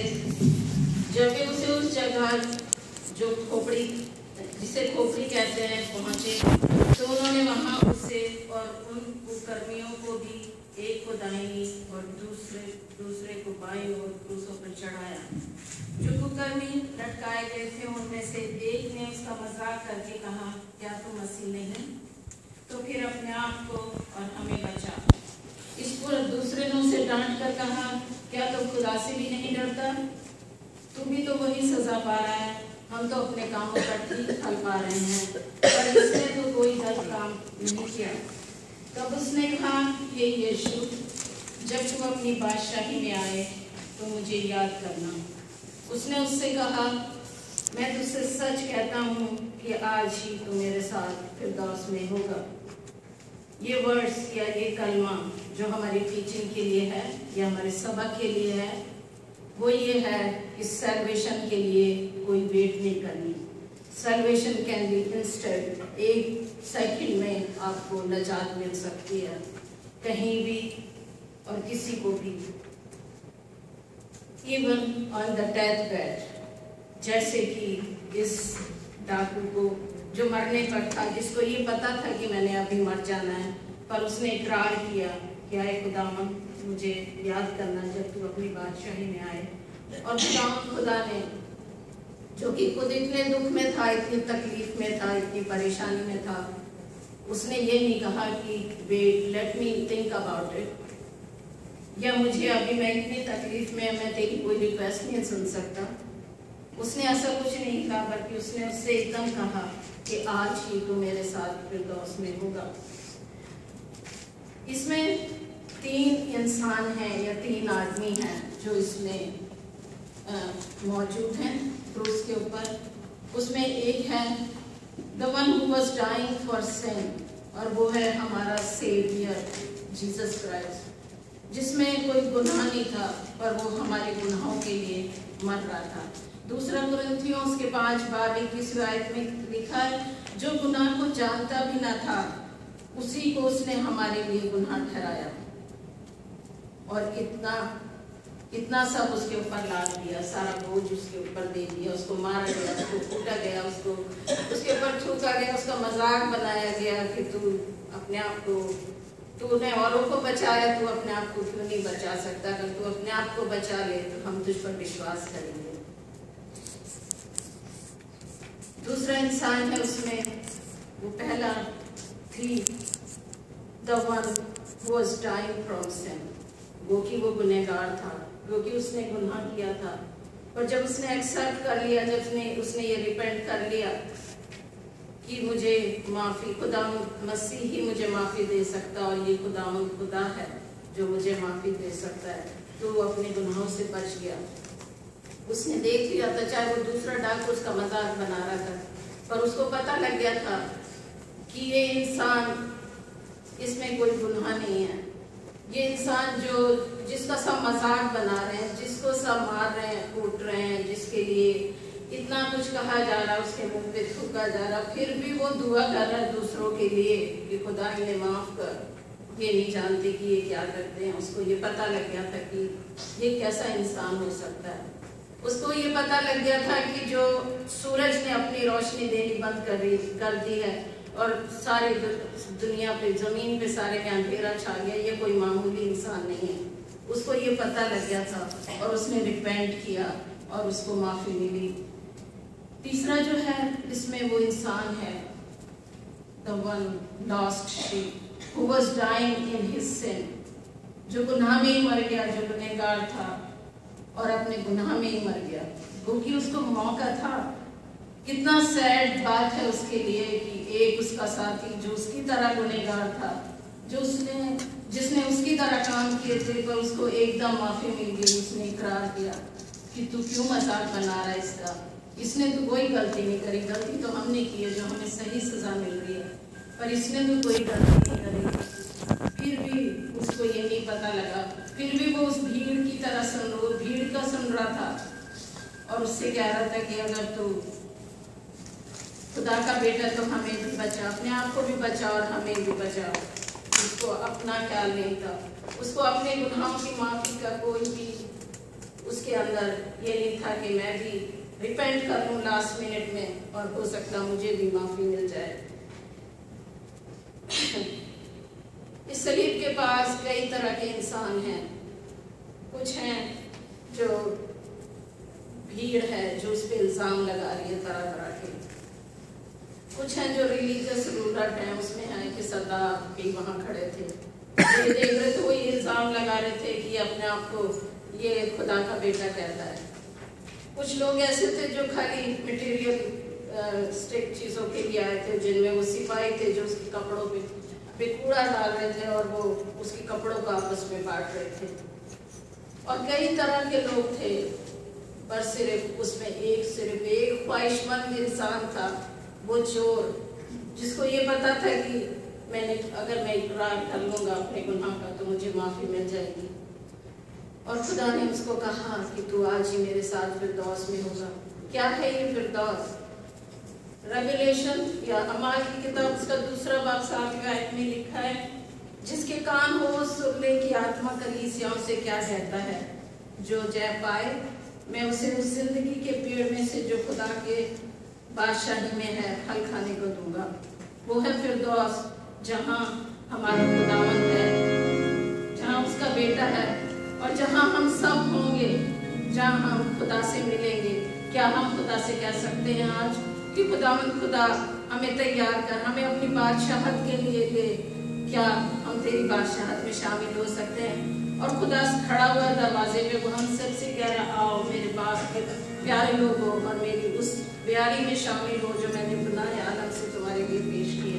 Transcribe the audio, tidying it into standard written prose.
से जब वे उसे उस जगह जो खोपड़ी जिसे खोपड़ी कहते हैं पहुँचे, तो उन्होंने वहाँ उसे और उन कुकर्मियों को भी, एक को दाहिनी और दूसरे को बाईं ओर क्रूसों पर चढ़ाया। जो कुकर्मी लटकाए गए थे उनमें से एक ने उसका मजाक करके कहा, क्या तुम मसीह नहीं? तो फिर अपने आप को और हमें बचा। इस पर दूसरे ने उसे डांट कर कहा, क्या तुम खुदा से भी नहीं डरता? तुम भी तो वही सजा पा रहा है, हम तो अपने कामों का ठीक फल पा रहे हैं, पर इसने तो कोई गलत काम नहीं किया। तब उसने कहा, हे यीशु, जब तुम अपनी बादशाही में आए तो मुझे याद करना। उसने उससे कहा, मैं तुझसे सच कहता हूँ कि आज ही तू मेरे साथ फिरदौस में होगा। ये वर्ड्स या ये कलमा जो हमारी टीचिंग के लिए है या हमारे सबक के लिए है, वो ये है कि सैल्वेशन के लिए कोई वेट नहीं करनी। सैल्वेशन कैन बी इंस्टेंट, एक सेकंड में आपको नजात मिल सकती है, कहीं भी और किसी को भी, even on the death bed. जैसे कि इस डाकू को जो मरने पर था, जिसको ये पता था कि मैंने अभी मर जाना है, पर उसने इकरार किया कि आए खुदावन, मुझे याद करना जब तू अपनी बादशाही में आए। और खुदा ने, जो कि खुद इतने दुख में था, इतनी तकलीफ में था, इतनी परेशानी में था, उसने ये नहीं कहा कि wait, let me think about it, या मुझे अभी मैं इतनी तकलीफ में, मैं तेरी कोई रिक्वेस्ट नहीं सुन सकता। उसने ऐसा कुछ नहीं कहा, बल्कि उसने उससे एकदम कहा कि आज ही तू मेरे साथ फिरदौस में होगा। इसमें 3 इंसान हैं या 3 आदमी हैं जो इसमें मौजूद हैं क्रूस के ऊपर। उसमें एक है the one who was dying for sin, और वो है हमारा सेवियर जीसस क्राइस्ट, जिसमें कोई गुनाह नहीं था, पर वो हमारे गुनाहों के लिए मर रहा था। दूसरा कुरिन्थियों उसके 5:21 आयत में लिखा है, जो गुनाह को जानता भी ना था उसी को उसने हमारे लिए गुनाह ठहराया, और इतना सब उसके ऊपर लाद दिया, सारा बोझ उसके ऊपर दे दिया, उसको मारा गया, उसको कूटा गया, उसके ऊपर थूका गया, उसका मजाक बनाया गया कि तू अपने आप को, तूने औरों को बचाया, तू अपने आप को क्यों नहीं बचा सकता? अगर तू अपने आप को बचा ले तो हम तुझ पर विश्वास करेंगे। दूसरा इंसान है उसमें, वो पहला थी the one who was dying from sin, वो कि वो गुनहगार था, क्योंकि उसने गुनाह किया था, पर जब उसने एक्सेप्ट कर लिया, जब उसने ये रिपेंट कर लिया कि मुझे माफ़ी, खुदा मसीह ही मुझे माफ़ी दे सकता, और ये खुदा है जो मुझे माफ़ी दे सकता है, तो वो अपने गुनाहों से बच गया। उसने देख लिया था, चाहे वो दूसरा डाकू उसका मजाक बना रहा था, पर उसको पता लग गया था कि ये इंसान, इसमें कोई गुनाह नहीं है। ये इंसान जिसका सब मजाक बना रहे हैं, जिसको सब मार रहे हैं, कूट रहे हैं, जिसके लिए इतना कुछ कहा जा रहा है, उसके मुंह पे थूका जा रहा, फिर भी वो दुआ कर रहा है दूसरों के लिए कि खुदा इन्हें माफ़ कर। ये नहीं जानते कि ये क्या करते हैं। उसको ये पता लग गया था कि ये कैसा इंसान हो सकता है। उसको ये पता लग गया था कि जो सूरज ने अपनी रोशनी देनी बंद कर दी है और सारी दुनिया पे, ज़मीन पे सारे में अंधेरा छा गया, ये कोई मामूली इंसान नहीं है। उसको ये पता लग गया था और उसने रिपेंट किया और उसको माफ़ी मिली। तीसरा जो है इसमें वो इंसान है the one lost sheep who was dying in his sin, जो गुनाह में ही मर गया, जो गुनहगार था और अपने गुनाह में ही मर गया, क्योंकि उसको मौका था। कितना सैड बात है उसके लिए कि एक उसका साथी जो उसकी तरह गुनहगार था, जिसने उसकी तरह काम किए थे, पर उसको एकदम माफ़ी मिल गई। उसने इकरार किया कि तू क्यों मजाक बना रहा है इसका, इसने तो कोई गलती नहीं करी, गलती तो हमने की है जो हमें सही सज़ा मिल रही है, पर इसने तो कोई गलती नहीं करी। फिर भी उसको ये नहीं पता लगा, फिर भी वो उस भीड़ की तरह भीड़ का सुन रहा था और उससे कह रहा था कि अगर तू खुदा का बेटा तो हमें भी बचा, अपने आप को भी बचा और हमें भी बचा। उसको अपना ख्याल नहीं था, उसको अपने गुनाहों की माफ़ी का कोई भी उसके अंदर ये नहीं था कि मैं भी रिपेंट कर लूँ लास्ट मिनट में और हो सकता मुझे भी माफ़ी मिल जाए। इस सलीब के पास कई तरह के इंसान हैं। कुछ हैं जो भीड़ है जो उस पर इल्ज़ाम लगा रही है तरह तरह के। कुछ हैं जो रिलीजियस रूलर हैं, उसमें है कि सरदार भी वहाँ खड़े थे, ये देख रहे थे, वो ये इल्ज़ाम लगा रहे थे कि अपने आप को ये खुदा का बेटा कहता है। कुछ लोग ऐसे थे जो खाली मटेरियल स्टिक चीज़ों के लिए आए थे, जिनमें वो सिपाही थे जो उसके कपड़ों पे कूड़ा डाल रहे थे और वो उसके कपड़ों को आपस में बांट रहे थे। और कई तरह के लोग थे, पर उसमें सिर्फ एक ख्वाहिशमंद इंसान था, वो चोर, जिसको ये पता था कि अगर मैं इकरार कर लूँगा अपने गुनाह का तो मुझे माफ़ी मिल जाएगी। और खुदा ने उसको कहा कि तू आज ही मेरे साथ फिरदौस में होगा। क्या है ये फिरदौस? रेवलेशन या अमाल की किताब उसका 2 बाब 7 आयत में लिखा है, जिसके कान हो वो सुन ले कि आत्मा कलीसियाओं से क्या कहता है। जो जय पाए मैं उसे उस जिंदगी के पेड़ में से जो खुदा के बादशाही में है फल खाने को दूंगा। वो है फिरदौस, जहाँ हमारा खुदावंद है, जहाँ उसका बेटा है और जहाँ हम सब होंगे, जहाँ हम खुदा से मिलेंगे। क्या हम खुदा से कह सकते हैं आज कि खुदावंद खुदा हमें तैयार कर, हमें अपनी बादशाहत के लिए ले, क्या हम तेरी बादशाहत में शामिल हो सकते हैं? और खुदा खड़ा हुआ दरवाजे पे, वो हम सबसे कह रहा, आओ मेरे पास के प्यारे लोगों और मेरी उस ब्यारी में शामिल हो जो मैंने गुनाह आलम से तुम्हारे लिए पेश किया।